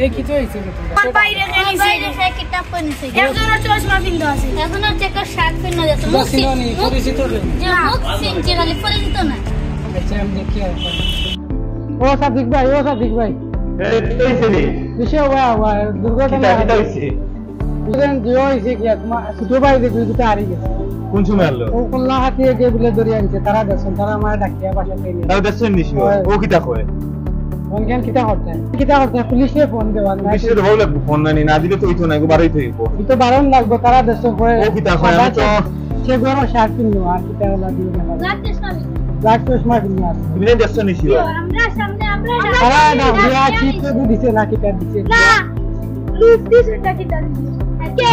এই কি তো হইছে আমার বাইরে গেছে কিতাব পড়ছে একজনের চশমা পিনদা আছে একজনের চেকার শার্ট পিননা আছে মুসিনি পরিচিত রে যে মুখ সিনচে খালি পরিচিত না আচ্ছা আমি দেখি ও সাদিক ভাই এই কইছে নি বিষয় ওয়া দুর্ঘটনা হইছে বুঝেন জিও হইছে কি তোমার ছোট ভাই দেখি দুটো হারি গেছে কোন সময় আলো ও কল্লা হাতিয়ে গে বলে ধরে আনছে তারা দেখছেন তারা আমার ডাকিয়া বাসাতে নিয়ে তাও দেখছেন নিছি ও কিটা কয় ফোন কিটা করতে পুলিশে ফোন দেওয়া না পুলিশে তো ভালো লাগবে ফোন না দিলে তো হইতো না গো বাড়াই থইবো তো বারণ লাগবে তারা দেখছো পরে ও কিটা কয় আমি তো সে গরম শার্ট কিনলো আর কিটা হলো দিও না ব্ল্যাক চশমা কিনলো তুমি না দেখছেন নিছি আমরা সামনে আমরা তারা না বিয়া কি তো দিছে না কিটা দিছে না লুক দিছে না কিটা কে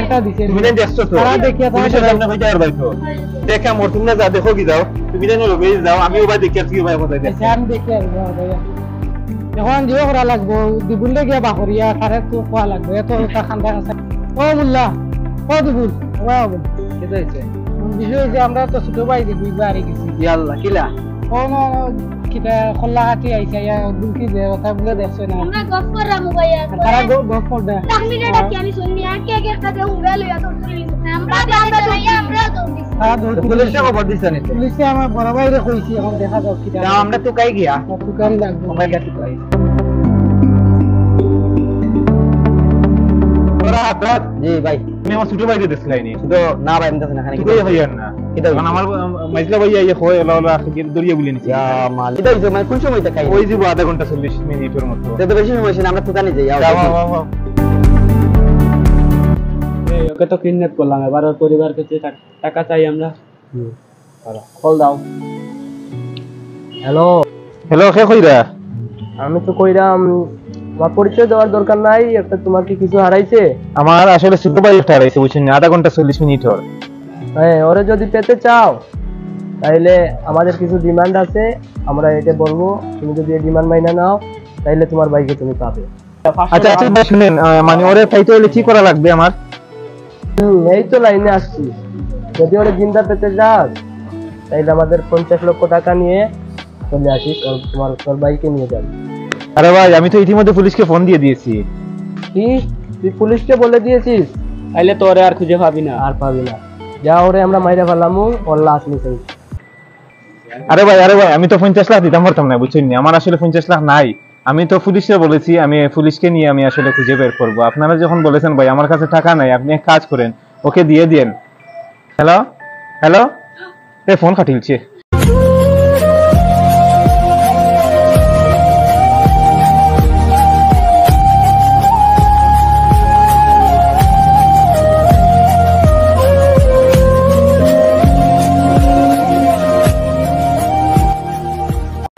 একটা দিছে তুমি না দেখছো তো তারা দেখিয়া তুমি সামনে হইতে আর বাইতো দেখা মোর তুমি না যা দেখো কি দাও তুমি না লবে যাও আমি ওবা দেখি কি ভাই কথা দেখি আমি দেখি আর এখন জিও করা লাগবো দিবুলে গিয়া বাহরিয়া কারে তো খোয়া লাগবে এত তা খান্দা আছে ও মুল্লা ও দিবুল ওয়া বল কেতে হইছে বিষয় যে আমরা তো ছোট ভাই দেখি বাড়ি গেছি ইয়াল্লাহ কিলা ও না কিটা খল্লা হাতি আইছে ইয়া বুলকি যে কথা বলে দেখছ না আমরা গফ করা মোবাইল তারা গপ করবে তাহমিলে ডাকি আমি শুনি আর কে কে কাছে উড়ে লইয়া তো আমরা দৌড়ি তারা দৌড় পুলিশে খবর দিছ নি পুলিশে আমার বড় ভাইরে কইছি এখন দেখা যাক কিটা না আমরা তো কাই গিয়া তুকারি লাগবে মোবাইল গাতি কাই ওরা হাত জি ভাই তুমি আমার ছোট ভাইকে দেখলাইনি তো না ভাই আমি তো না খানি তুই কই হইয়ার না কিটা কারণ আমার মাইজলা ভাইয়া ইয়ে হয় ওলা দরিয়া বলে নিছি ইয়া মাল কিটা হইছে মানে কোন সময়টা খাই ওই যে আধা ঘন্টা 40 মিনিটের মতো তো বেশি সময় না আমরা দোকানে যাই এই ওকে তো কিডন্যাপ করলাম এবার ওর পরিবার কাছে টাকা চাই আমরা কল দাও হ্যালো হ্যালো কে কইরা আমি তো কইরাম আমার পরিচয় দেওয়ার দরকার নাই একটা তোমার কি কিছু হারাইছে আমার আসলে ছোট ভাই একটা হারাইছে বুঝছেন আধা ঘন্টা 40 মিনিট হল হ্যাঁ ওরে যদি পেতে চাও তাইলে আমাদের কিছু ডিমান্ড আছে আমরা এটা বলবো তুমি যদি এই ডিমান্ড মাইনা নাও তাইলে তোমার বাইকে তুমি পাবে আচ্ছা আচ্ছা ভাই শুনেন মানে ওরে পাইতে হলে কি করা লাগবে আমার এই তো লাইনে আসছি যদি ওরে জিন্দা পেতে যাস তাইলে আমাদের 50 লক্ষ টাকা নিয়ে চলে আসিস তোমার তোর বাইকে নিয়ে যাবি আরে ভাই আমি তো ইতিমধ্যে পুলিশকে ফোন দিয়ে দিয়েছি কি তুই পুলিশকে বলে দিয়েছিস তাইলে তোরে আর খুঁজে পাবি না যা ওরে আমরা মাইরা ফেলামু ওর লাশ নিতে আরে ভাই আমি তো 50 লাখ দিতাম পারতাম না বুঝছেন নি আমার আসলে 50 লাখ নাই আমি তো পুলিশকে বলেছি আমি পুলিশকে নিয়ে আমি আসলে খুঁজে বের করব আপনারা যখন বলেছেন ভাই আমার কাছে টাকা নাই আপনি এক কাজ করেন ওকে দিয়ে দেন হ্যালো এ ফোন কাটিলছে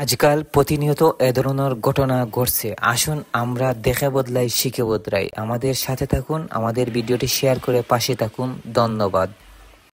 আজকাল প্রতিনিয়ত এ ধরনের ঘটনা ঘটছে আসুন আমরা দেখে বদলাই শিখে বদলাই আমাদের সাথে থাকুন আমাদের ভিডিওটি শেয়ার করে পাশে থাকুন ধন্যবাদ।